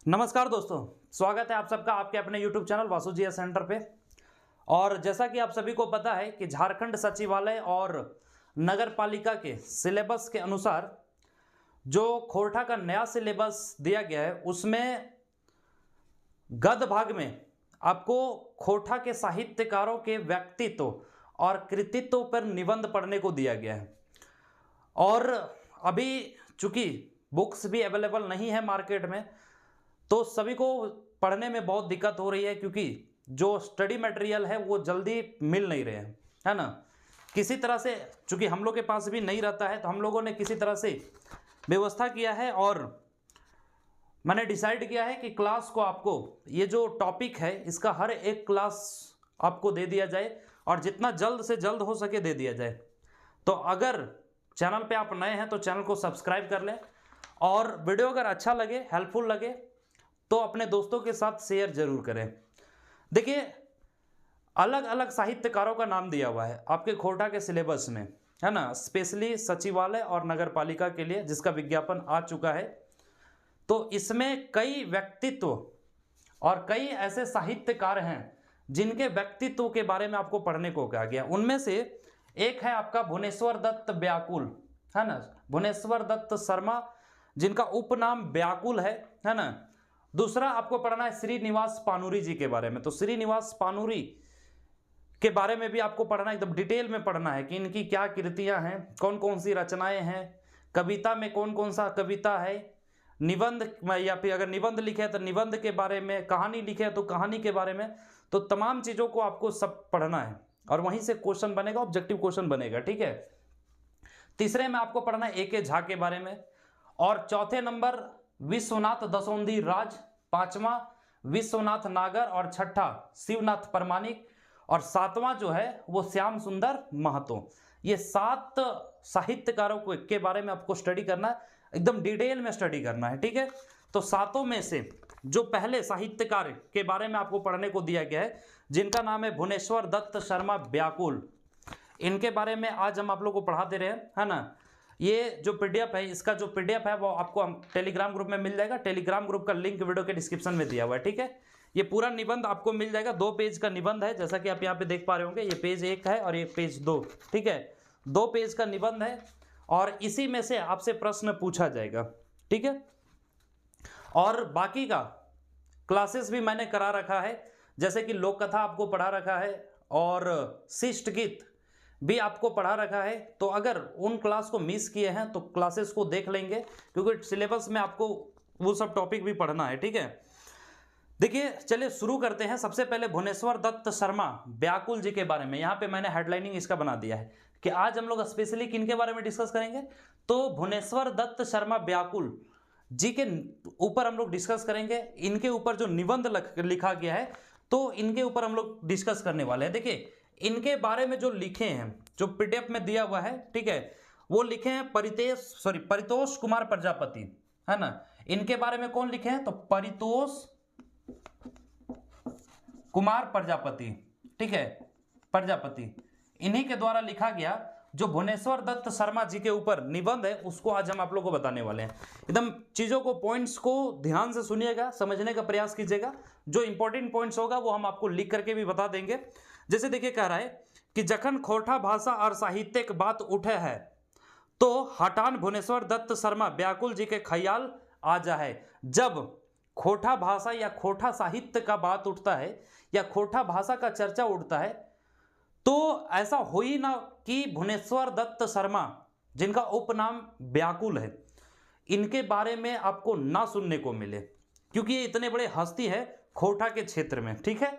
नमस्कार दोस्तों, स्वागत है आप सबका आपके अपने YouTube चैनल वासु जी सेंटर पे। और जैसा कि आप सभी को पता है कि झारखंड सचिवालय और नगर पालिका के सिलेबस के अनुसार जो खोरठा का नया सिलेबस दिया गया है उसमें गद्य भाग में आपको खोरठा के साहित्यकारों के व्यक्तित्व और कृतित्व पर निबंध पढ़ने को दिया गया है। और अभी चूंकि बुक्स भी अवेलेबल नहीं है मार्केट में, तो सभी को पढ़ने में बहुत दिक्कत हो रही है क्योंकि जो स्टडी मटेरियल है वो जल्दी मिल नहीं रहे हैं, है ना। किसी तरह से चूंकि हम लोग के पास भी नहीं रहता है तो हम लोगों ने किसी तरह से व्यवस्था किया है और मैंने डिसाइड किया है कि क्लास को आपको ये जो टॉपिक है इसका हर एक क्लास आपको दे दिया जाए और जितना जल्द से जल्द हो सके दे दिया जाए। तो अगर चैनल पे आप नए हैं तो चैनल को सब्सक्राइब कर लें और वीडियो अगर अच्छा लगे, हेल्पफुल लगे तो अपने दोस्तों के साथ शेयर जरूर करें। देखिए, अलग अलग साहित्यकारों का नाम दिया हुआ है आपके खोरठा के सिलेबस में, है ना, स्पेशली सचिवालय और नगर पालिका के लिए जिसका विज्ञापन आ चुका है। तो इसमें कई व्यक्तित्व और कई ऐसे साहित्यकार हैं जिनके व्यक्तित्व के बारे में आपको पढ़ने को कहा गया। उनमें से एक है आपका भुवनेश्वर दत्त व्याकुल, है ना, भुवनेश्वर दत्त शर्मा जिनका उपनाम व्याकुल है ना। दूसरा आपको पढ़ना है श्रीनिवास पानुरी जी के बारे में। तो श्रीनिवास पानुरी के बारे में भी आपको पढ़ना, एकदम डिटेल में पढ़ना है कि इनकी क्या कृतियां हैं, कौन कौन सी रचनाएं हैं, कविता में कौन कौन सा कविता है, निबंध या फिर अगर निबंध लिखे तो निबंध के बारे में, कहानी लिखे तो कहानी के बारे में। तो तमाम चीज़ों को आपको सब पढ़ना है और वहीं से क्वेश्चन बनेगा, ऑब्जेक्टिव क्वेश्चन बनेगा, ठीक है। तीसरे में आपको पढ़ना है ए.के. झा के बारे में और चौथे नंबर विश्वनाथ दसोंधी राज, पांचवा विश्वनाथ नागर और छठा शिवनाथ परमानिक और सातवां जो है वो श्याम सुंदर महतो। ये 7 साहित्यकारों के बारे में आपको स्टडी करना है, एकदम डिटेल में स्टडी करना है, ठीक है। तो सातों में से जो पहले साहित्यकार के बारे में आपको पढ़ने को दिया गया है जिनका नाम है भुवनेश्वर दत्त शर्मा व्याकुल, इनके बारे में आज हम आप लोग को पढ़ा दे रहे हैं, है ना। ये जो पीडीएफ है, इसका जो पीडीएफ है वो आपको टेलीग्राम ग्रुप में मिल जाएगा। टेलीग्राम ग्रुप का लिंक वीडियो के डिस्क्रिप्शन में दिया हुआ है, ठीक है। ये पूरा निबंध आपको मिल जाएगा, 2 पेज का निबंध है, जैसा कि आप यहाँ पे देख पा रहे होंगे। ये पेज 1 है और ये पेज 2, ठीक है। 2 पेज का निबंध है और इसी में से आपसे प्रश्न पूछा जाएगा, ठीक है। और बाकी का क्लासेस भी मैंने करा रखा है, जैसे कि लोक कथा आपको पढ़ा रखा है और शिष्ट गीत भी आपको पढ़ा रखा है। तो अगर उन क्लास को मिस किए हैं तो क्लासेस को देख लेंगे क्योंकि सिलेबस में आपको वो सब टॉपिक भी पढ़ना है, ठीक है। देखिए, चलिए शुरू करते हैं। सबसे पहले भुवनेश्वर दत्त शर्मा व्याकुल जी के बारे में यहाँ पे मैंने हेडलाइनिंग इसका बना दिया है कि आज हम लोग स्पेशली किनके बारे में डिस्कस करेंगे। तो भुवनेश्वर दत्त शर्मा व्याकुल जी के ऊपर हम लोग डिस्कस करेंगे। इनके ऊपर जो निबंध लिखा गया है तो इनके ऊपर हम लोग डिस्कस करने वाले हैं। देखिए, इनके बारे में जो लिखे हैं, जो पीडीएफ में दिया हुआ है, ठीक है, वो लिखे हैं परितोष कुमार प्रजापति, है ना। इनके बारे में कौन लिखे हैं तो परितोष कुमार प्रजापति, ठीक है, प्रजापति, इन्हीं के द्वारा लिखा गया जो भुवनेश्वर दत्त शर्मा जी के ऊपर निबंध है उसको आज हम आप लोगों को बताने वाले हैं। एकदम चीजों को, पॉइंट्स को ध्यान से सुनिएगा, समझने का प्रयास कीजिएगा। जो इंपॉर्टेंट पॉइंट्स होगा वो हम आपको लिख करके भी बता देंगे। जैसे देखिए, कह रहा है कि जखन खोरठा भाषा और साहित्य के बात उठे है तो हटान भुवनेश्वर दत्त शर्मा व्याकुल जी के ख्याल आ जाए। जब खोरठा भाषा या खोरठा साहित्य का बात उठता है या खोरठा भाषा का चर्चा उठता है तो ऐसा हो ही ना कि भुवनेश्वर दत्त शर्मा जिनका उपनाम व्याकुल है, इनके बारे में आपको ना सुनने को मिले, क्योंकि ये इतने बड़े हस्ती है खोरठा के क्षेत्र में, ठीक है।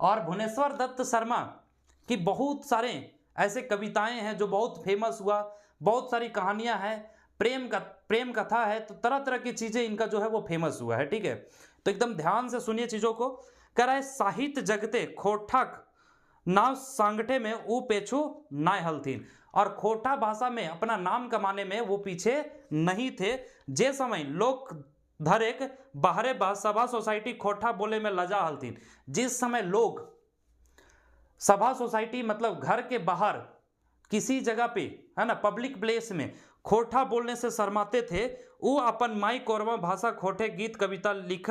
और भुवनेश्वर दत्त शर्मा की बहुत सारे ऐसे कविताएं हैं जो बहुत फेमस हुआ, बहुत सारी कहानियां हैं, प्रेम कथा है, तो तरह तरह की चीजें इनका जो है वो फेमस हुआ है, ठीक है। तो एकदम ध्यान से सुनिए चीजों को। कह रहा है साहित्य जगते खोरठा नाव सांगठे में ऊ पेछू नाय हलथीन। और खोरठा भाषा में अपना नाम कमाने में वो पीछे नहीं थे। जे समय लोक धरेक बाहरे सभा सोसाइटी खोरठा बोले में लजा हलथीन। जिस समय लोग सभा सोसाइटी मतलब घर के बाहर किसी जगह पे, है ना, पब्लिक प्लेस में खोटा बोलने से शर्माते थे, वो अपन माई कोरवा भाषा खोटे गीत कविता लिख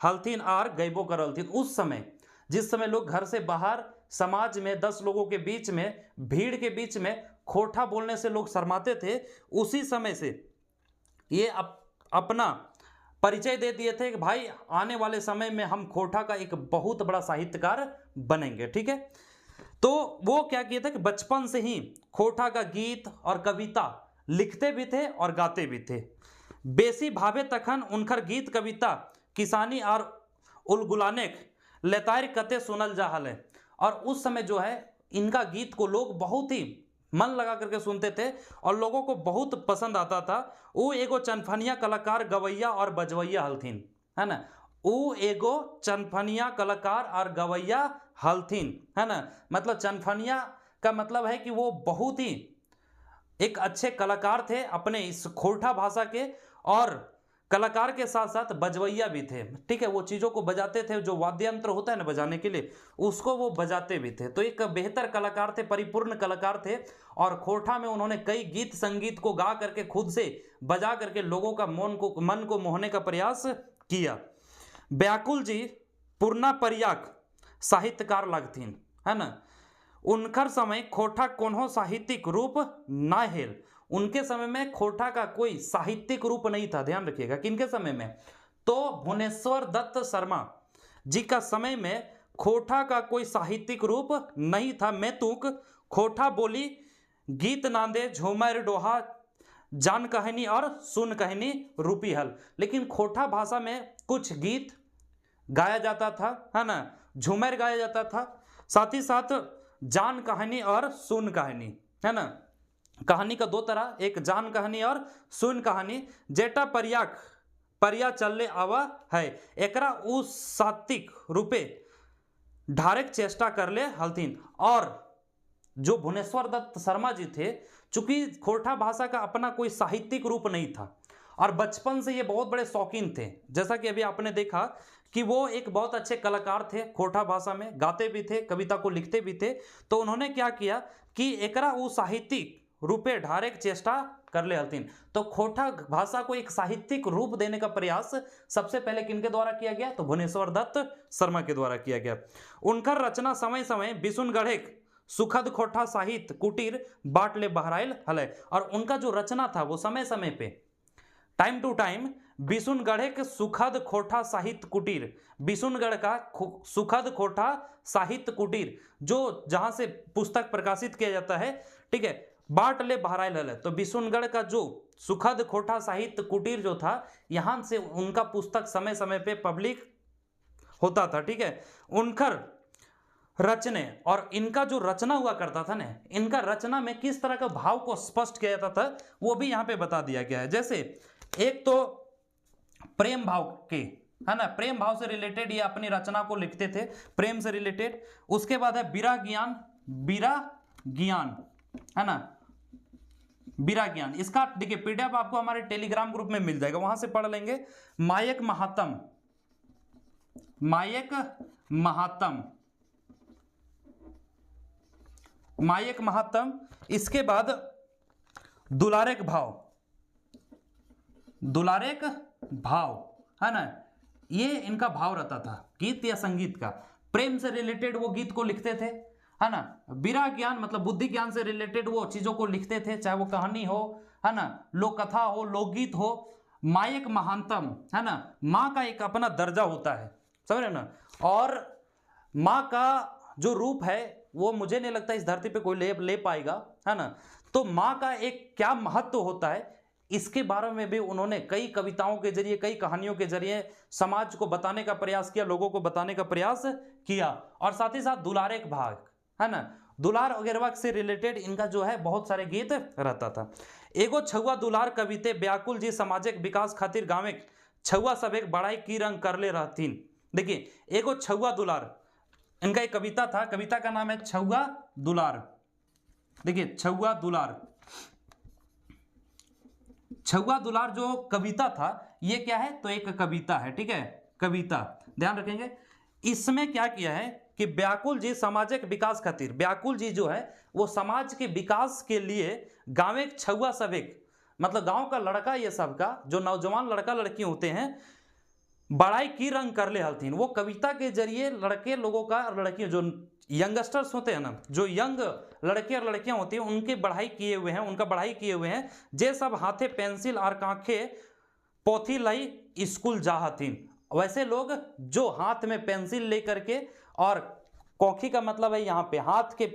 हलथिन आर गैबो करलथिन। उस समय जिस समय लोग घर से बाहर समाज में 10 लोगों के बीच में, भीड़ के बीच में खोटा बोलने से लोग शर्माते थे, उसी समय से ये अपना परिचय दे दिए थे कि भाई आने वाले समय में हम खोटा का एक बहुत बड़ा साहित्यकार बनेंगे। ठीक है, तो वो क्या किए थे कि बचपन से ही खोटा का गीत और कविता लिखते भी थे और गाते भी थे। बेसी भावे तखन उनकर गीत कविता किसानी और उलगुलाने लेतार कते सुनल जा हल है। और उस समय जो है इनका गीत को लोग बहुत ही मन लगा करके सुनते थे और लोगों को बहुत पसंद आता था। वो एगो चनफनिया कलाकार गवैया और बजवैया हलथिन, है ना। वो एगो चनफनिया कलाकार और गवैया हलथिन, है ना। मतलब चनफनिया का मतलब है कि वो बहुत ही एक अच्छे कलाकार थे अपने इस खोटा भाषा के, और कलाकार के साथ साथ बजवैया भी थे। ठीक है, वो चीज़ों को बजाते थे, जो वाद्य यंत्र होता है ना बजाने के लिए, उसको वो बजाते भी थे। तो एक बेहतर कलाकार थे, परिपूर्ण कलाकार थे। और खोटा में उन्होंने कई गीत संगीत को गा करके खुद से बजा करके लोगों का मन को मोहने का प्रयास किया। व्याकुल जी पूर्णा पर्याक साहित्यकार लगथिन, है ना। उनकर समय खोटा कोनो साहित्यिक रूप ना हेल। उनके समय में खोटा का कोई साहित्यिक रूप नहीं था। ध्यान रखिएगा किनके समय में, तो भुवनेश्वर दत्त शर्मा जी का समय में खोटा का कोई साहित्यिक रूप नहीं था। मैं तुक खोटा बोली गीत नांदे झूमर डोहा जान कहानी और सुन कहानी रूपी हल। लेकिन खोटा भाषा में कुछ गीत गाया जाता था, है ना, झूमर गाया जाता था, साथ ही साथ जान कहानी और सुन कहानी, है ना। कहानी का दो तरह, एक जान कहानी और सुन कहानी। जेटा परिया चलने आवा है, एकरा उस सात्विक रूपे ढारेक चेष्टा कर ले हलथिन। और जो भुवनेश्वर दत्त शर्मा जी थे, चूंकि खोटा भाषा का अपना कोई साहित्यिक रूप नहीं था और बचपन से ये बहुत बड़े शौकीन थे, जैसा कि अभी आपने देखा कि वो एक बहुत अच्छे कलाकार थे, खोटा भाषा में गाते भी थे, कविता को लिखते भी थे। तो उन्होंने क्या किया कि एकरा वो साहित्यिक रूपे ढारेक चेष्टा कर ले हलथिन। तो खोटा भाषा को एक साहित्यिक रूप देने का प्रयास सबसे पहले किनके द्वारा किया गया, तो भुवनेश्वर दत्त शर्मा के द्वारा किया गया। उनकर रचना समय समय बिसुनगढ़ेक सुखद खोटा साहित्य कुटीर बाट ले बहराइल हल। और उनका जो रचना था वो समय समय पे, टाइम टू टाइम, बिसुनगढ़ के सुखद खोटा साहित्य कुटीर, बिसुनगढ़ का सुखद खोटा साहित्य कुटीर, जो जहां से पुस्तक प्रकाशित किया जाता है, ठीक है, बाट ले बहराइल हल। तो बिसुनगढ़ का जो सुखद खोटा साहित्य कुटीर जो था, यहां से उनका पुस्तक समय समय पे पब्लिक होता था। ठीक है, उनकर रचने और इनका जो रचना हुआ करता था ना, इनका रचना में किस तरह का भाव को स्पष्ट किया जाता था वो भी यहाँ पे बता दिया गया है। जैसे एक तो प्रेम भाव के, है ना, प्रेम भाव से रिलेटेड ये अपनी रचना को लिखते थे, प्रेम से रिलेटेड। उसके बाद है बिरा ज्ञान, है ना, बिरा ज्ञान। इसका देखिए पीडीएफ आपको हमारे टेलीग्राम ग्रुप में मिल जाएगा, वहां से पढ़ लेंगे। मायक महात्म। इसके बाद दुलारेक भाव, है ना, ये इनका भाव रहता था गीत या संगीत का। प्रेम से रिलेटेड वो गीत को लिखते थे, है ना। बिरा ज्ञान मतलब बुद्धि ज्ञान से रिलेटेड वो चीजों को लिखते थे, चाहे वो कहानी हो, है ना, लोक कथा हो, लोकगीत हो। मायक महानतम, है ना, माँ का एक अपना दर्जा होता है, समझ रहे ना। और माँ का जो रूप है वो मुझे नहीं लगता इस धरती पे कोई ले पाएगा, है ना। तो माँ का एक क्या महत्व होता है, इसके बारे में भी उन्होंने कई कविताओं के जरिए, कई कहानियों के जरिए समाज को बताने का प्रयास किया, लोगों को बताने का प्रयास किया। और साथ ही साथ दुलारेक भाग, है ना, दुलार वगैरह से रिलेटेड इनका जो है बहुत सारे गीत रहता था। एगो छुआ दुलार कविते व्याकुल जी सामाजिक विकास खातिर गाँव छुआ सब एक बड़ाई की रंग कर ले रहतीन। देखिए एगो छुआ दुलार, इनका एक कविता था, कविता का नाम है छुआ दुलार। देखिए छुआ दुलार जो कविता था ये क्या है, तो एक कविता है, ठीक है, कविता, ध्यान रखेंगे। इसमें क्या किया है कि व्याकुल जी सामाजिक विकास खातिर, व्याकुल जी जो है वो समाज के विकास के लिए गाँव छुआ सवेक, मतलब गांव का लड़का ये सब का जो नौजवान लड़का लड़की होते हैं बड़ाई की रंग कर ले हलथिन। वो कविता के जरिए लड़के लोगों का, लड़कियों जो यंगस्टर्स होते हैं ना, जो यंग लड़के और लड़कियां होती हैं उनके बढ़ाई किए हुए हैं, उनका बढ़ाई किए हुए हैं। जे सब हाथे पेंसिल और कांखे पोथी लाई स्कूल जाहथिन। वैसे लोग जो हाथ में पेंसिल लेकर के, और कौखी का मतलब है यहाँ पे हाथ के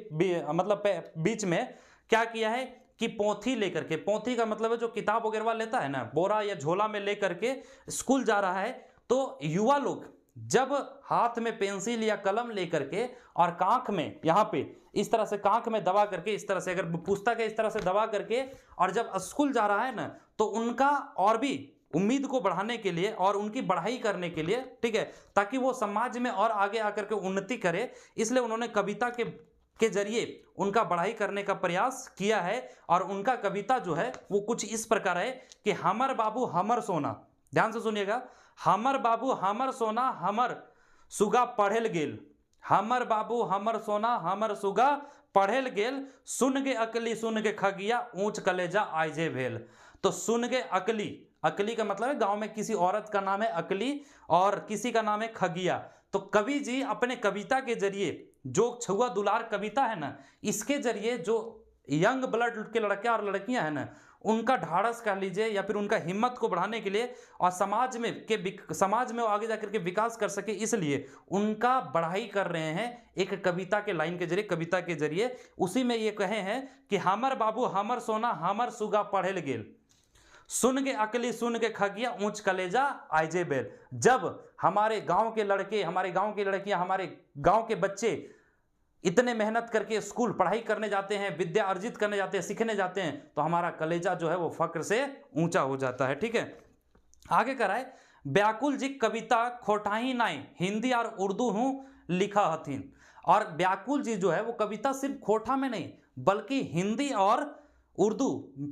मतलब बीच में क्या किया है कि पोथी लेकर के, पोथी का मतलब है जो किताब वगैरह लेता है ना, बोरा या झोला में लेकर के स्कूल जा रहा है। तो युवा लोग जब हाथ में पेंसिल या कलम लेकर के और कांख में यहाँ पे इस तरह से कांख में दबा करके, इस तरह से अगर पुस्तक है इस तरह से दबा करके, और जब स्कूल जा रहा है ना, तो उनका और भी उम्मीद को बढ़ाने के लिए और उनकी बढ़ाई करने के लिए, ठीक है, ताकि वो समाज में और आगे आकर के उन्नति करे, इसलिए उन्होंने कविता के जरिए उनका बढ़ाई करने का प्रयास किया है। और उनका कविता जो है वो कुछ इस प्रकार है कि हमर बाबू हमर सोना, ध्यान से सुनिएगा, हमर बाबू हमर सोना हमर सुगा पढ़ेल गेल, हमर बाबू हमर सोना हमर सुगा पढ़ेल गेल, सुन गे अकली सुन गे खगिया ऊंच कलेजा आइजे भेल। तो सुन गे अकली, अकली का मतलब है गांव में किसी औरत का नाम है अकली और किसी का नाम है खगिया। तो कवि जी अपने कविता के जरिए, जो छुआ दुलार कविता है ना, इसके जरिए जो यंग ब्लड के लड़के और लड़कियां हैं ना, उनका ढाढ़स कह लीजिए या फिर उनका हिम्मत को बढ़ाने के लिए और समाज में वो आगे जाकर के विकास कर सके, इसलिए उनका बढ़ाई कर रहे हैं एक कविता के लाइन के जरिए, कविता के जरिए। उसी में ये कहे हैं कि हमर बाबू हमर सोना हमर सुगा पढ़ेल गेल, सुन के अकली सुन के खगिया ऊंच कलेजा आइजे बेल। जब हमारे गांव के लड़के, हमारे गांव की लड़कियां, हमारे गांव के बच्चे इतने मेहनत करके स्कूल पढ़ाई करने जाते हैं, विद्या अर्जित करने जाते हैं, सीखने जाते हैं, तो हमारा कलेजा जो है वो फक्र से ऊंचा हो जाता है, ठीक है। आगे कराए, व्याकुल जी कविता खोटाही नाई हिंदी और उर्दू हूं लिखा हथिन। और व्याकुल जी जो है वो कविता सिर्फ खोटा में नहीं बल्कि हिंदी और उर्दू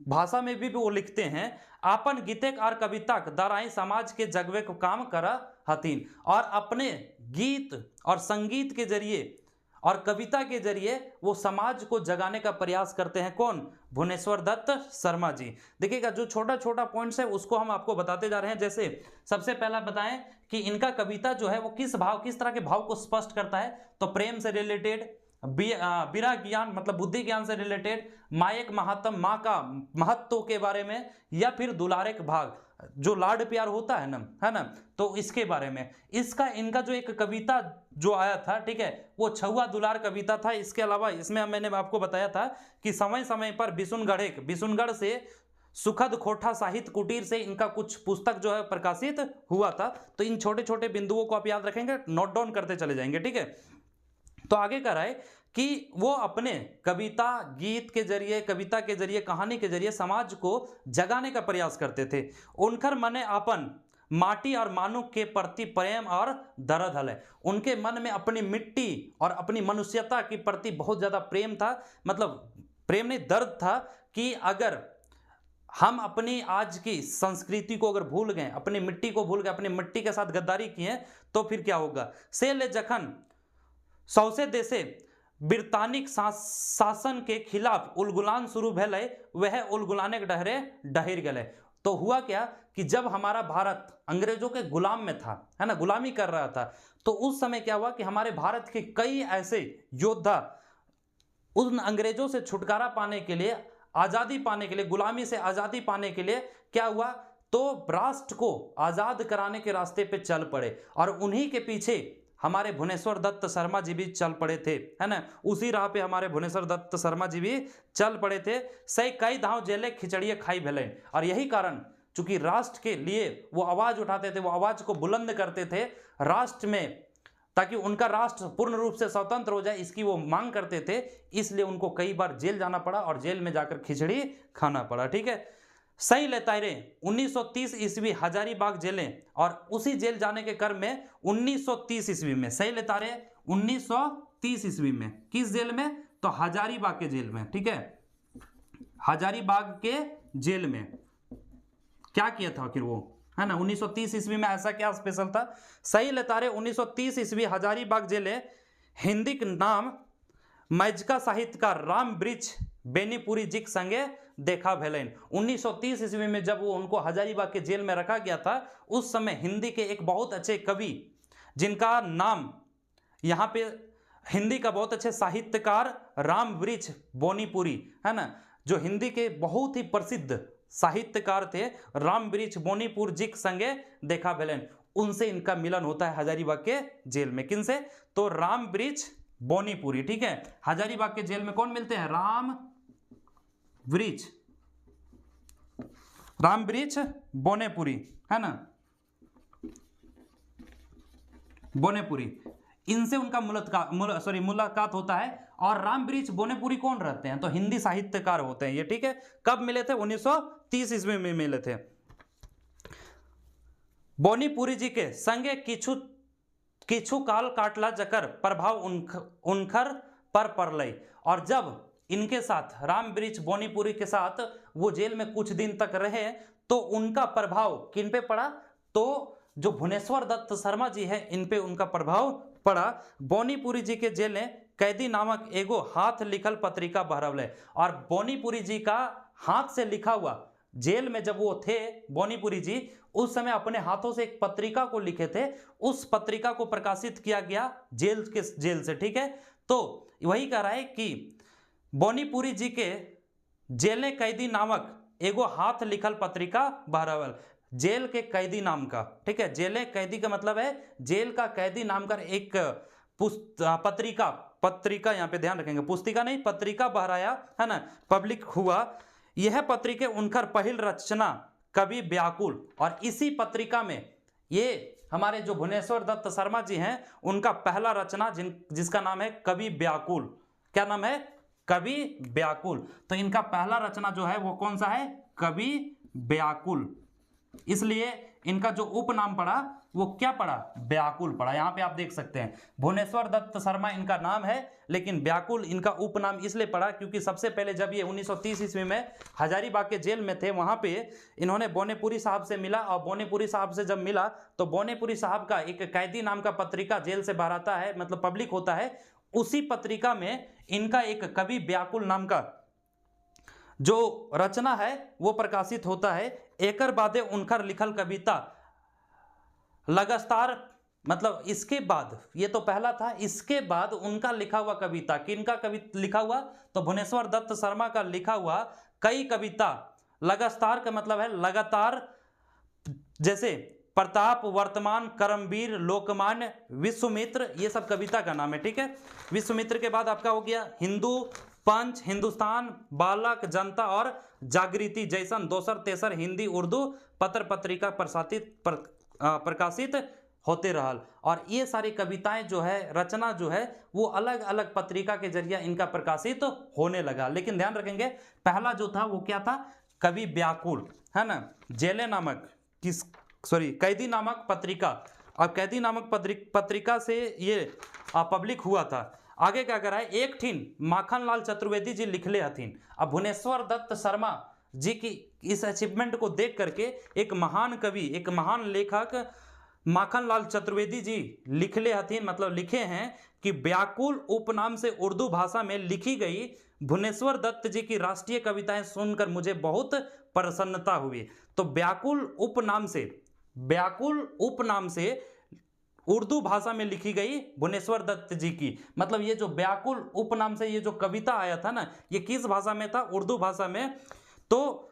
भाषा में भी वो लिखते हैं। आपन गीतक और कविताक दराई समाज के जगवे को काम करा हथिन। और अपने गीत और संगीत के जरिए और कविता के जरिए वो समाज को जगाने का प्रयास करते हैं। कौन? भुवनेश्वर दत्त शर्मा जी। देखिएगा जो छोटा छोटा पॉइंट्स है उसको हम आपको बताते जा रहे हैं। जैसे सबसे पहला बताएं कि इनका कविता जो है वो किस तरह के भाव को स्पष्ट करता है, तो प्रेम से रिलेटेड, विरह ज्ञान मतलब बुद्धि ज्ञान से रिलेटेड, मायक महात्म माँ का महत्व के बारे में, या फिर दुलारे के भाग जो लाड प्यार होता है ना, तो इसके बारे में। इनका जो एक कविता जो आया था, ठीक है, वो छुआ दुलार कविता था। इसके अलावा इसमें मैंने आपको बताया था कि समय समय पर बिशुनगढ़ से सुखद खोठा साहित्य कुटीर से इनका कुछ पुस्तक जो है प्रकाशित हुआ था। तो इन छोटे छोटे बिंदुओं को आप याद रखेंगे, नोट डाउन करते चले जाएंगे, ठीक है। तो आगे कर रहा है कि वो अपने कविता गीत के जरिए, कविता के जरिए, कहानी के जरिए समाज को जगाने का प्रयास करते थे। उनकर मने अपन माटी और मानुक के प्रति प्रेम और दर्द है। उनके मन में अपनी मिट्टी और अपनी मनुष्यता के प्रति बहुत ज़्यादा प्रेम था, मतलब प्रेम नहीं दर्द था कि अगर हम अपनी आज की संस्कृति को अगर भूल गए, अपनी मिट्टी को भूल गए, अपनी मिट्टी के साथ गद्दारी किए, तो फिर क्या होगा। से ले जखन सौसे देशे ब्रितानिक शासन के खिलाफ उलगुलान शुरू भेल, वह उलगुलाने के डहरे डहिर गए। तो हुआ क्या कि जब हमारा भारत अंग्रेजों के गुलाम में था, है ना, गुलामी कर रहा था, तो उस समय क्या हुआ कि हमारे भारत के कई ऐसे योद्धा उन अंग्रेजों से छुटकारा पाने के लिए, आज़ादी पाने के लिए, गुलामी से आज़ादी पाने के लिए क्या हुआ, तो राष्ट्र को आज़ाद कराने के रास्ते पे चल पड़े। और उन्हीं के पीछे हमारे भुवनेश्वर दत्त शर्मा जी भी चल पड़े थे, है ना। उसी राह पे हमारे भुवनेश्वर दत्त शर्मा जी भी चल पड़े थे। सही कई दाव जेले खिचड़िए खाई भेले। और यही कारण, चूंकि राष्ट्र के लिए वो आवाज उठाते थे, वो आवाज को बुलंद करते थे राष्ट्र में, ताकि उनका राष्ट्र पूर्ण रूप से स्वतंत्र हो जाए, इसकी वो मांग करते थे। इसलिए उनको कई बार जेल जाना पड़ा और जेल में जाकर खिचड़ी खाना पड़ा, ठीक है। सही लेता रे 1930 ईस्वी हजारीबाग जेलें, और उसी जेल जाने के क्रम में 1930 ईस्वी में, सही लेता रे 1930 ईस्वी में किस जेल में, तो हजारीबाग के जेल में, ठीक है। हजारीबाग के जेल में क्या किया था आखिर वो, है ना। 1930 ईस्वी में ऐसा क्या स्पेशल था। सही लेता रे 1930 ईस्वी हजारीबाग जेलें हिंदी नाम मैजका साहित्यकार राम वृक्ष बेनीपुरी जी के संगे देखा भेलन। 1930 ईस्वी में जब वो उनको हजारीबाग के जेल में रखा गया था, उस समय हिंदी के एक बहुत अच्छे कवि, जिनका नाम यहाँ पे, हिंदी का बहुत अच्छे साहित्यकार रामवृक्ष बोनीपुरी, है ना, जो हिंदी के बहुत ही प्रसिद्ध साहित्यकार थे, रामवृक्ष बोनीपुर जी के संगे देखा भेलन। उनसे इनका मिलन होता है हजारीबाग के जेल में। किनसे? तो रामवृक्ष बोनीपुरी, ठीक है। हजारीबाग के जेल में कौन मिलते हैं? रामवृक्ष बोनीपुरी, है ना, बोनीपुरी, इनसे उनका मुलाकात होता है। और रामवृक्ष बोनीपुरी कौन रहते हैं? तो हिंदी साहित्यकार होते हैं ये, ठीक है। कब मिले थे? 1930 ईस्वी में मिले थे। बोनीपुरी जी के संगे किछु काल काटला जकर प्रभाव उनखर पर पड़लई। और जब इनके साथ रामवृक्ष बोनीपुरी के साथ वो जेल में कुछ दिन तक रहे तो उनका प्रभाव किन पे पड़ा? तो जो भुवनेश्वर दत्त शर्मा जी है इन पे उनका प्रभाव पड़ा। बोनीपुरी जी के जेल में कैदी नामक एगो हाथ लिखल पत्रिका बहरवले। और बोनीपुरी जी का हाथ से लिखा हुआ, जेल में जब वो थे बोनीपुरी जी, उस समय अपने हाथों से एक पत्रिका को लिखे थे, उस पत्रिका को प्रकाशित किया गया जेल से, ठीक है। तो वही कह रहा है कि बोनीपुरी जी के जेल कैदी नामक एगो हाथ लिखल पत्रिका बहरवल, जेल के कैदी नाम का, ठीक है। जेल कैदी का मतलब है जेल का कैदी नाम का एक पत्रिका यहाँ पे ध्यान रखेंगे, पुस्तिका नहीं पत्रिका बहराया, है ना, पब्लिक हुआ। यह पत्रिका उनकर पहल रचना कवि व्याकुल। और इसी पत्रिका में ये हमारे जो भुवनेश्वर दत्त शर्मा जी हैं उनका पहला रचना जिसका नाम है कवि व्याकुल। क्या नाम है? कवि व्याकुल। तो इनका पहला रचना जो है वो कौन सा है? कवि व्याकुल। इसलिए इनका जो उपनाम पड़ा वो क्या पड़ा? व्याकुल पड़ा। यहाँ पे आप देख सकते हैं भुवनेश्वर दत्त शर्मा इनका नाम है, लेकिन व्याकुल इनका उपनाम इसलिए पड़ा क्योंकि सबसे पहले जब ये 1930 ईस्वी में हजारीबाग के जेल में थे, वहां पे इन्होंने बोनीपुरी साहब से मिला। और बोनीपुरी साहब से जब मिला तो बोनीपुरी साहब का एक कैदी नाम का पत्रिका जेल से बाहर आता है, मतलब पब्लिक होता है। उसी पत्रिका में इनका एक कवि व्याकुल नाम का जो रचना है वो प्रकाशित होता है। एकर बादे उनकर लिखल कविता लगातार, मतलब इसके बाद, ये तो पहला था, इसके बाद उनका लिखा हुआ कविता, किनका कविता लिखा हुआ? तो भुवनेश्वर दत्त शर्मा का लिखा हुआ कई कविता, लगातार का मतलब है लगातार, जैसे प्रताप, वर्तमान, करमवीर, लोकमान्य, विश्वामित्र, ये सब कविता का नाम है, ठीक है। विश्वामित्र के बाद आपका हो गया हिंदू, पंच, हिंदुस्तान, बालक, जनता और जागृति जैसन दोसर तेसर हिंदी उर्दू पत्र पत्रिका प्रकाशित होते रहल। और ये सारी कविताएं जो है, रचना जो है, वो अलग अलग पत्रिका के जरिए इनका प्रकाशित होने लगा। लेकिन ध्यान रखेंगे पहला जो था वो क्या था? कवि व्याकुल, है ना, जेले नामक कैदी नामक पत्रिका। अब कैदी नामक पत्रिका से ये पब्लिक हुआ था। आगे क्या करा है? एक ठीन माखनलाल चतुर्वेदी जी लिखले हथिन। अब भुवनेश्वर दत्त शर्मा जी की इस अचीवमेंट को देख करके एक महान कवि, एक महान लेखक माखनलाल चतुर्वेदी जी लिखले हथिन, मतलब लिखे हैं कि व्याकुल उपनाम से उर्दू भाषा में लिखी गई भुवनेश्वर दत्त जी की राष्ट्रीय कविताएं सुनकर मुझे बहुत प्रसन्नता हुई। तो व्याकुल उपनाम से उर्दू भाषा में लिखी गई भुवनेश्वर दत्त जी की, मतलब ये जो व्याकुल उपनाम से ये जो कविता आया था ना, ये किस भाषा में था? उर्दू भाषा में। तो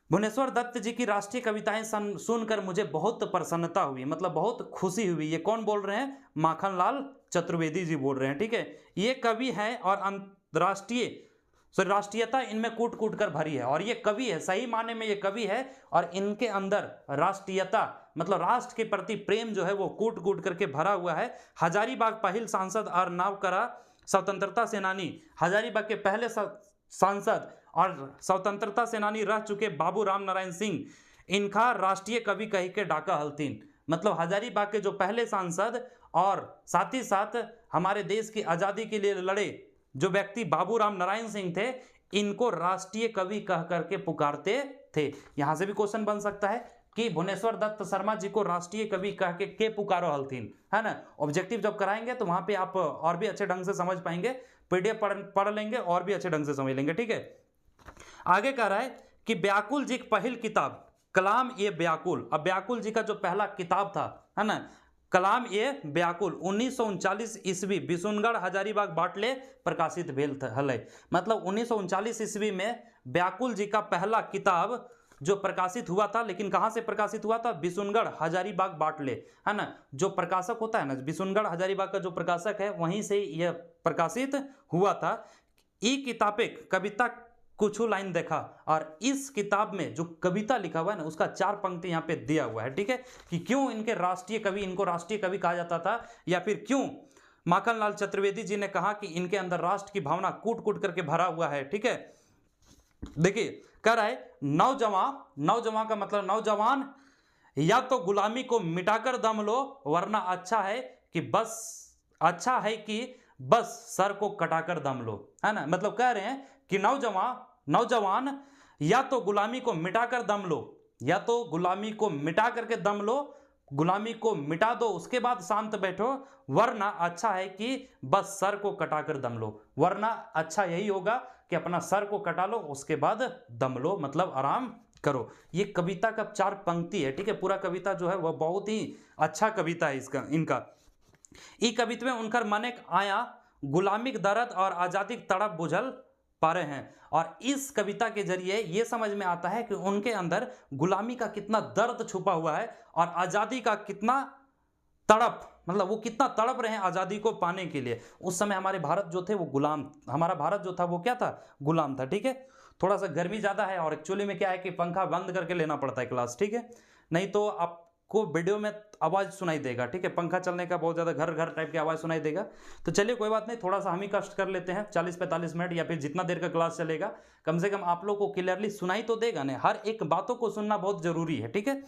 भुवनेश्वर दत्त जी की राष्ट्रीय कविताएं सुनकर मुझे बहुत प्रसन्नता हुई, मतलब बहुत खुशी हुई। ये कौन बोल रहे हैं? माखनलाल चतुर्वेदी जी बोल रहे हैं, ठीक है। ये कवि हैं और राष्ट्रीयता इनमें कूट कूट कर भरी है। और ये कवि है, सही माने में ये कवि है, और इनके अंदर राष्ट्रीयता, मतलब राष्ट्र के प्रति प्रेम जो है वो कूट कूट करके भरा हुआ है। हजारीबाग पहल सांसद और नावकरा स्वतंत्रता सेनानी, हजारीबाग के पहले सांसद और स्वतंत्रता सेनानी रह चुके बाबू राम नारायण सिंह इनका राष्ट्रीय कवि कही के डाका हलतीन। मतलब हजारीबाग के जो पहले सांसद और साथ ही साथ हमारे देश की आज़ादी के लिए लड़े जो व्यक्ति बाबू राम नारायण सिंह थे, इनको राष्ट्रीय कवि कह करके पुकारते थे। यहां से भी क्वेश्चन बन सकता है कि भुवनेश्वर दत्त शर्मा जी को राष्ट्रीय कवि कह के पुकारो हलतीन, है ना। ऑब्जेक्टिव जब कराएंगे तो वहां पे आप और भी अच्छे ढंग से समझ पाएंगे। पीडीएफ पढ़ लेंगे और भी अच्छे ढंग से समझ लेंगे। ठीक है, आगे कह रहा है कि व्याकुल जी की पहली किताब कलाम ए व्याकुल। अब व्याकुल जी का जो पहला किताब था, है ना, कलाम ए व्याकुल 1939 ईस्वी बिशुनगढ़ हजारीबाग बाटले प्रकाशित भेल हलै। मतलब 1939 ईस्वी में व्याकुल जी का पहला किताब जो प्रकाशित हुआ था, लेकिन कहां से प्रकाशित हुआ था? बिशुनगढ़ हजारीबाग बाटले, है ना, जो प्रकाशक होता है ना, बिशुनगढ़ हजारीबाग का जो प्रकाशक है वहीं से यह प्रकाशित हुआ था। ई किताबे कविता कुछ लाइन देखा, और इस किताब में जो कविता लिखा हुआ है ना उसका 4 पंक्ति यहाँ पे दिया हुआ है। ठीक है, कि क्यों इनको राष्ट्रीय कवि कहा जाता था, या फिर क्यों माखनलाल चतुर्वेदी जी ने कहा कि इनके अंदर राष्ट्र की भावना कूट कूट करके भरा हुआ है। ठीक है, देखिए कह रहा है नौजवान का मतलब नौजवान, या तो गुलामी को मिटाकर दम लो, वरना अच्छा है कि बस सर को कटाकर दम लो, है ना। मतलब कह रहे हैं कि नौजवान या तो गुलामी को मिटाकर दम लो, या तो गुलामी को मिटा करके दम लो, गुलामी को मिटा दो उसके बाद शांत बैठो, वरना अच्छा है कि बस सर को कटाकर दम लो। वरना अच्छा यही होगा कि अपना सर को कटा लो उसके बाद दम लो, मतलब आराम करो। ये कविता का 4 पंक्ति है। ठीक है, पूरा कविता जो है वह बहुत ही अच्छा कविता है इनका। ई कविता में उनकर मने आया गुलामिक दर्द और आजादी तड़प बुझल पा रहे हैं, और इस कविता के जरिए यह समझ में आता है कि उनके अंदर गुलामी का कितना दर्द छुपा हुआ है और आजादी का कितना तड़प, मतलब वो कितना तड़प रहे हैं आजादी को पाने के लिए। उस समय हमारे भारत जो थे वो गुलाम, हमारा भारत जो था वो क्या था? गुलाम था। ठीक है, थोड़ा सा गर्मी ज्यादा है और एक्चुअली में क्या है कि पंखा बंद करके लेना पड़ता है क्लास। ठीक है, नहीं तो आपको वीडियो में आवाज सुनाई देगा। ठीक है, पंखा चलने का बहुत ज्यादा घर घर टाइप की आवाज सुनाई देगा। तो चलिए कोई बात नहीं, थोड़ा सा हम ही कष्ट कर लेते हैं, 40-45 मिनट या फिर जितना देर का क्लास चलेगा, कम से कम आप लोग को क्लियरली सुनाई तो देगा ना। हर एक बातों को सुनना बहुत जरूरी है। ठीक है,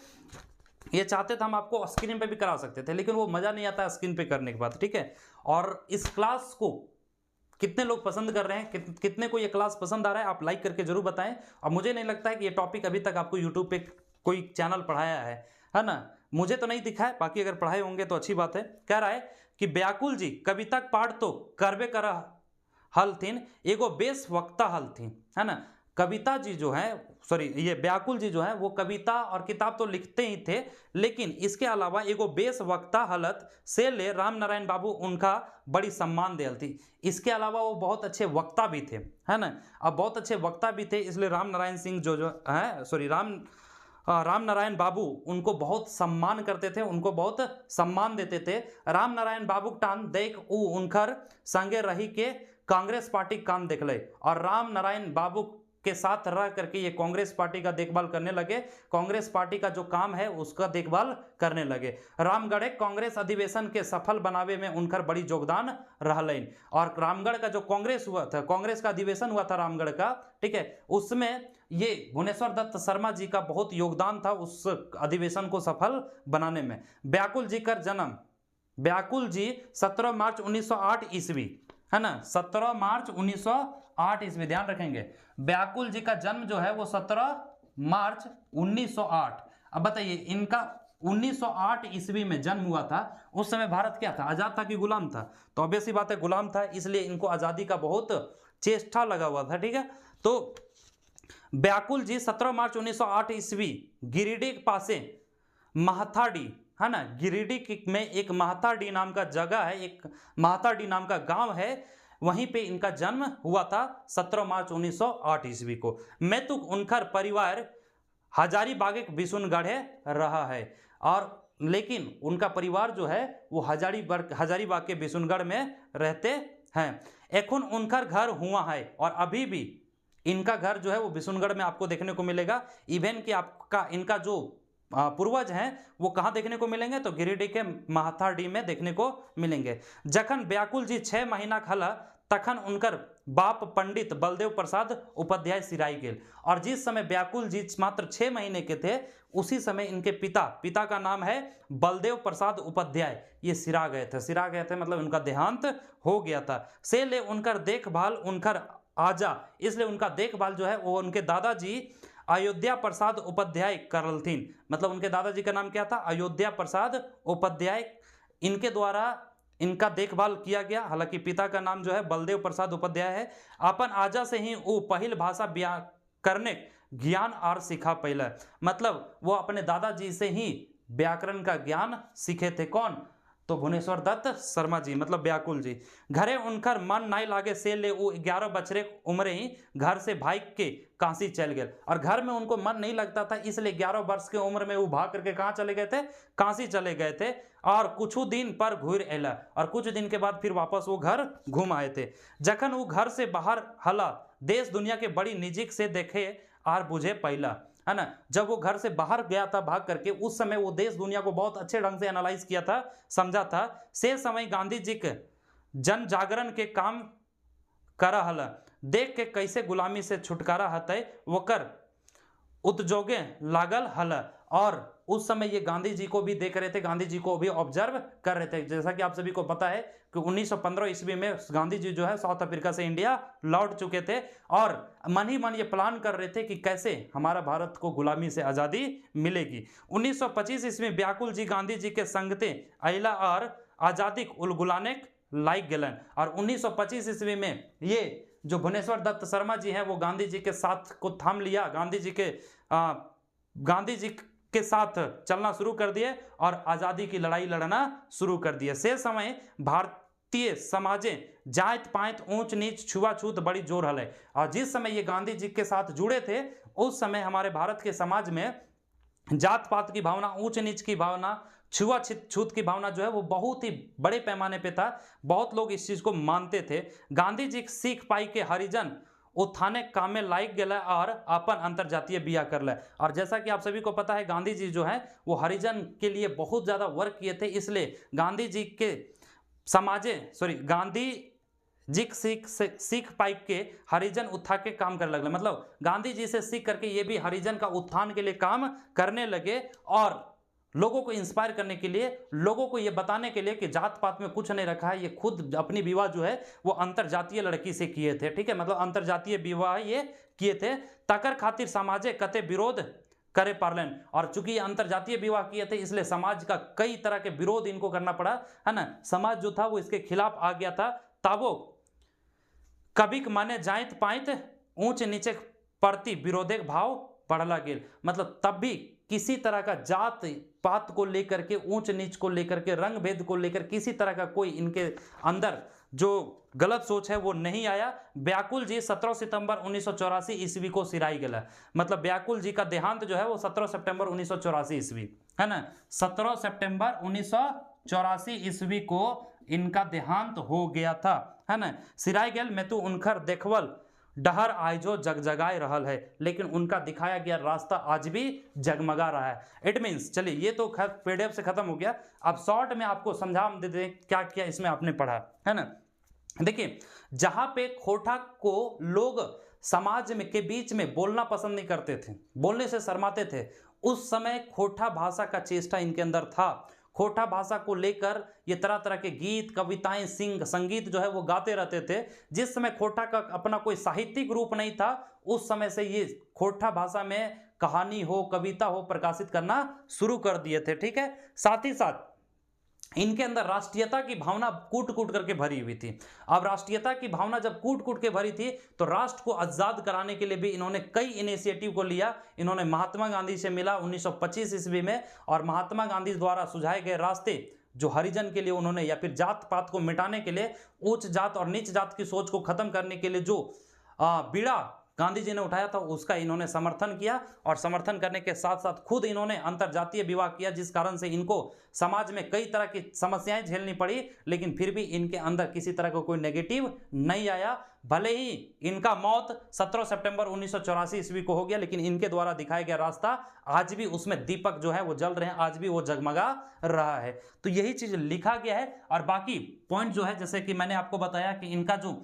ये चाहते थे हम आपको स्क्रीन पे भी करा सकते थे, लेकिन वो मजा नहीं आता स्क्रीन पे करने के बाद। ठीक है, और इस क्लास को कितने लोग पसंद कर रहे हैं, कितने को ये क्लास पसंद आ रहा है, आप लाइक करके जरूर बताएं। और मुझे नहीं लगता है कि ये टॉपिक अभी तक आपको यूट्यूब पे कोई चैनल पढ़ाया है ना, मुझे तो नहीं दिखा है, बाकी अगर पढ़ाए होंगे तो अच्छी बात है। कह रहा है कि व्याकुल जी कविता पाठ तो करबे कर हल थीन, एगो बेस वक्ता हल थीन, है ना। कविता जी जो है, सॉरी ये व्याकुल जी जो है वो कविता और किताब तो लिखते ही थे, लेकिन इसके अलावा एगो बेस वक्ता हलत से ले राम नारायण बाबू उनका बड़ी सम्मान देल थी। इसके अलावा वो बहुत अच्छे वक्ता भी थे, है ना। अब बहुत अच्छे वक्ता भी थे, इसलिए राम नारायण सिंह जो है, सॉरी राम नारायण बाबू उनको बहुत सम्मान करते थे, उनको बहुत सम्मान देते थे। राम नारायण बाबू टान देख उ उनकर संगे रही के कांग्रेस पार्टी काम देख ले, और राम नारायण बाबू के साथ रह करके ये कांग्रेस पार्टी का देखभाल करने लगे, कांग्रेस पार्टी का जो काम है उसका देखभाल करने लगे। रामगढ़ कांग्रेस अधिवेशन के सफल बनावे में उनका बड़ी योगदान रहलन, और रामगढ़ का जो कांग्रेस हुआ था, कांग्रेस का अधिवेशन हुआ था रामगढ़ का, ठीक है, उसमें ये भुवनेश्वर दत्त शर्मा जी का बहुत योगदान था उस अधिवेशन को सफल बनाने में। व्याकुल जी का जन्म, व्याकुल जी 17 मार्च 1908 ईस्वी, है ना, 17 मार्च 1908 ईस्वी, ध्यान रखेंगे। व्याकुल जी का जन्म जो है वो 17 मार्च 1908। अब बताइए इनका 1908 ईस्वी में जन्म हुआ था। उस समय भारत क्या था? आजाद था कि गुलाम था? तो ऑब्वियस सी बात है गुलाम था, इसलिए इनको आजादी का बहुत चेष्टा लगा हुआ था। ठीक है, तो व्याकुल जी 17 मार्च 1908 ईस्वी गिरिडीह के पासे महाथाडी, है ना, गिरिडीह में एक महाथाडी नाम का जगह है, एक महाथाडी नाम का गांव है, वहीं पे इनका जन्म हुआ था 17 मार्च 1908 ईस्वी को। मैं तो उनका परिवार हजारीबाग के बिशुनगढ़े रहा है, और लेकिन उनका परिवार जो है वो हजारीबाग के बिशुनगढ़ में रहते हैं। एखुन उनका घर हुआ है, और अभी भी इनका घर जो है वो बिशुनगढ़ में आपको देखने को मिलेगा। इवन कि आपका इनका जो पूर्वज हैं वो कहाँ देखने को मिलेंगे? तो गिरिडीह के महाथाडी में देखने को मिलेंगे। जखन व्याकुल जी 6 महीना खला तखन उनकर बाप पंडित बलदेव प्रसाद उपाध्याय सिराई गेल, और जिस समय व्याकुल जी मात्र 6 महीने के थे उसी समय इनके पिता का नाम है बलदेव प्रसाद उपाध्याय, ये सिरा गए थे, मतलब उनका देहांत हो गया था। से ले उनकर देखभाल उनकर आजा, इसलिए उनका देखभाल जो है वो उनके दादाजी अयोध्या प्रसाद उपाध्याय करलथीन। मतलब उनके दादाजी का नाम क्या था? अयोध्या प्रसाद उपाध्याय। इनके द्वारा इनका देखभाल किया गया। हालांकि पिता का नाम जो है बलदेव प्रसाद उपाध्याय है। अपन आजा से ही वो पहिल भाषा करने ज्ञान और सीखा पहले, मतलब वो अपने दादाजी से ही व्याकरण का ज्ञान सीखे थे। कौन? तो भुवनेश्वर दत्त शर्मा जी, मतलब व्याकुल जी। घरे उनकर मन नहीं लागे से ले वो 11 बछरे उम्र ही घर से भाग के काशी चल गए। और घर में उनको मन नहीं लगता था, इसलिए 11 वर्ष के उम्र में वो भाग करके कहाँ चले गए थे? काशी चले गए थे। और कुछ दिन पर घूर एला और कुछ दिन के बाद फिर वापस वो घर घूम आए थे। जखन वो घर से बाहर हला देश दुनिया के बड़ी निजीक से देखे और बुझे पहला, है ना। जब वो घर से बाहर गया था भाग करके, उस समय वो देश दुनिया को बहुत अच्छे ढंग से एनालाइज किया था, समझा था। से समय गांधी जी के जन जागरण के काम करा हल, देख के कैसे गुलामी से छुटकारा हतै वकर उद्योगे लागल हल। और उस समय ये गांधी जी को भी देख रहे थे, गांधी जी को भी ऑब्जर्व कर रहे थे। जैसा कि आप सभी को पता है कि 1915 ईस्वी में गांधी जी जो है साउथ अफ्रीका से इंडिया लौट चुके थे और मन ही मन ये प्लान कर रहे थे कि कैसे हमारा भारत को गुलामी से आज़ादी मिलेगी। 1925 ईस्वी व्याकुल जी गांधी जी के संगते अहिला और आज़ादी उलगुलाने लाइक गलन। और 1925 ईस्वी में ये जो भुवनेश्वर दत्त शर्मा जी हैं वो गांधी जी के साथ को थाम लिया, गांधी जी के साथ चलना शुरू कर दिए और आज़ादी की लड़ाई लड़ना शुरू कर दिए। से समय भारतीय समाजें जात पात ऊंच नीच छुआछूत बड़ी जोर हल। और जिस समय ये गांधी जी के साथ जुड़े थे उस समय हमारे भारत के समाज में जात पात की भावना, ऊंच नीच की भावना, छुआछूत की भावना जो है वो बहुत ही बड़े पैमाने पे था। बहुत लोग इस चीज को मानते थे। गांधी जी सीख पाई के हरिजन उत्थाने काम में लायक गया और अपन अंतरजातीय बिया कर ले। और जैसा कि आप सभी को पता है गांधी जी जो है वो हरिजन के लिए बहुत ज्यादा वर्क किए थे, इसलिए गांधी जी के गांधी जी सीख पाई के हरिजन उत्थान के काम करने लगे। मतलब गांधी जी से सीख करके ये भी हरिजन का उत्थान के लिए काम करने लगे और लोगों को इंस्पायर करने के लिए, लोगों को ये बताने के लिए कि जात पात में कुछ नहीं रखा है। ये खुद अपनी विवाह जो है वो अंतरजातीय लड़की से किए थे, ठीक है, मतलब अंतरजातीय विवाह ये किए थे। तकर खातिर समाजे कते विरोध करे पार्लन। और चूंकि ये अंतरजातीय विवाह किए थे इसलिए समाज का कई तरह के विरोध इनको करना पड़ा, है ना। समाज जो था वो इसके खिलाफ आ गया था। ताबो कभी माने जाइत पाइत ऊंच नीचे प्रति विरोधक भाव बढ़ला गेल। मतलब तब भी किसी तरह का जात पात को लेकर के, ऊंच नीच को लेकर के, रंग भेद को लेकर किसी तरह का कोई इनके अंदर जो गलत सोच है वो नहीं आया। व्याकुल जी 17 सितंबर 1984 ईस्वी को सिराई गया। मतलब व्याकुल जी का देहांत जो है वो 17 सितंबर 1984 ईस्वी, है ना। 17 सितंबर 1984 ईस्वी को इनका देहांत हो गया था, है ना। सिराई गेल में तो उनकर देखवल डहर आइजो जगजगाए रहल है, लेकिन उनका दिखाया गया रास्ता आज भी जगमगा रहा है। इट मीन्स, चलिए ये तो पीडीएफ से खत्म हो गया, अब शॉर्ट में आपको समझा दे दें क्या क्या इसमें आपने पढ़ा, है ना। देखिए, जहां पे खोटा को लोग समाज में के बीच में बोलना पसंद नहीं करते थे, बोलने से शर्माते थे, उस समय खोटा भाषा का चेष्टा इनके अंदर था। खोटा भाषा को लेकर ये तरह तरह के गीत, कविताएं, संगीत जो है वो गाते रहते थे। जिस समय खोटा का अपना कोई साहित्यिक रूप नहीं था उस समय से ये खोटा भाषा में कहानी हो, कविता हो प्रकाशित करना शुरू कर दिए थे, ठीक है। साथ ही साथ इनके अंदर राष्ट्रीयता की भावना कूट कूट करके भरी हुई थी। अब राष्ट्रीयता की भावना जब कूट कूट के भरी थी तो राष्ट्र को आजाद कराने के लिए भी इन्होंने कई इनिशिएटिव को लिया। इन्होंने महात्मा गांधी से मिला 1925 ईस्वी में और महात्मा गांधी द्वारा सुझाए गए रास्ते जो हरिजन के लिए उन्होंने, या फिर जात पात को मिटाने के लिए, उच्च जात और नीच जात की सोच को खत्म करने के लिए जो बीड़ा गांधी जी ने उठाया था उसका इन्होंने समर्थन किया। और समर्थन करने के साथ साथ खुद इन्होंने अंतरजातीय विवाह किया, जिस कारण से इनको समाज में कई तरह की समस्याएं झेलनी पड़ी, लेकिन फिर भी इनके अंदर किसी तरह का कोई नेगेटिव नहीं आया। भले ही इनका मौत 17 सितंबर 1984 ईस्वी को हो गया, लेकिन इनके द्वारा दिखाया गया रास्ता आज भी उसमें दीपक जो है वो जल रहे हैं, आज भी वो जगमगा रहा है। तो यही चीज लिखा गया है। और बाकी पॉइंट जो है, जैसे कि मैंने आपको बताया कि इनका जो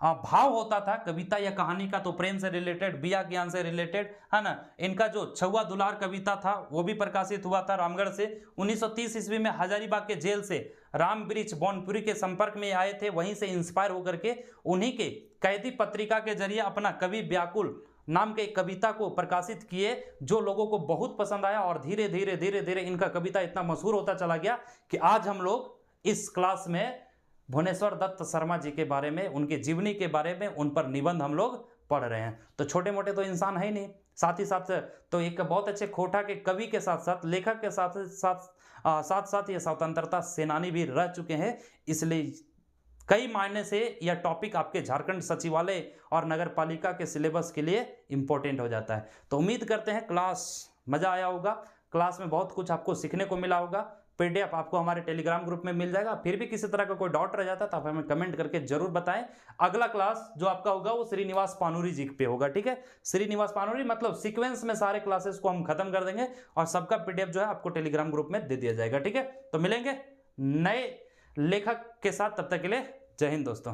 भाव होता था कविता या कहानी का, तो प्रेम से रिलेटेड, बिया ज्ञान से रिलेटेड, है ना। इनका जो छुआ दुलार कविता था वो भी प्रकाशित हुआ था रामगढ़ से। 1930 ईस्वी में हजारीबाग के जेल से राम वृक्ष बौनपुरी के संपर्क में आए थे, वहीं से इंस्पायर होकर के उन्हीं के कैदी पत्रिका के जरिए अपना कवि व्याकुल नाम के कविता को प्रकाशित किए, जो लोगों को बहुत पसंद आया। और धीरे धीरे धीरे धीरे इनका कविता इतना मशहूर होता चला गया कि आज हम लोग इस क्लास में भुवनेश्वर दत्त शर्मा जी के बारे में, उनकी जीवनी के बारे में, उन पर निबंध हम लोग पढ़ रहे हैं। तो छोटे मोटे तो इंसान है ही नहीं, साथ ही साथ तो एक बहुत अच्छे खोटा के कवि के साथ साथ लेखक के साथ साथ ये स्वतंत्रता सेनानी भी रह चुके हैं। इसलिए कई मायने से यह टॉपिक आपके झारखंड सचिवालय और नगर पालिका के सिलेबस के लिए इंपॉर्टेंट हो जाता है। तो उम्मीद करते हैं क्लास मज़ा आया होगा, क्लास में बहुत कुछ आपको सीखने को मिला होगा। पीडीएफ आपको हमारे टेलीग्राम ग्रुप में मिल जाएगा। फिर भी किसी तरह का कोई डाउट रह जाता है तो आप हमें कमेंट करके जरूर बताएं। अगला क्लास जो आपका होगा वो श्रीनिवास पानूरी जी पे होगा, ठीक है। श्रीनिवास पानूरी मतलब सीक्वेंस में सारे क्लासेस को हम खत्म कर देंगे और सबका पीडीएफ जो है आपको टेलीग्राम ग्रुप में दे दिया जाएगा, ठीक है। तो मिलेंगे नए लेखक के साथ, तब तक के लिए जय हिंद दोस्तों।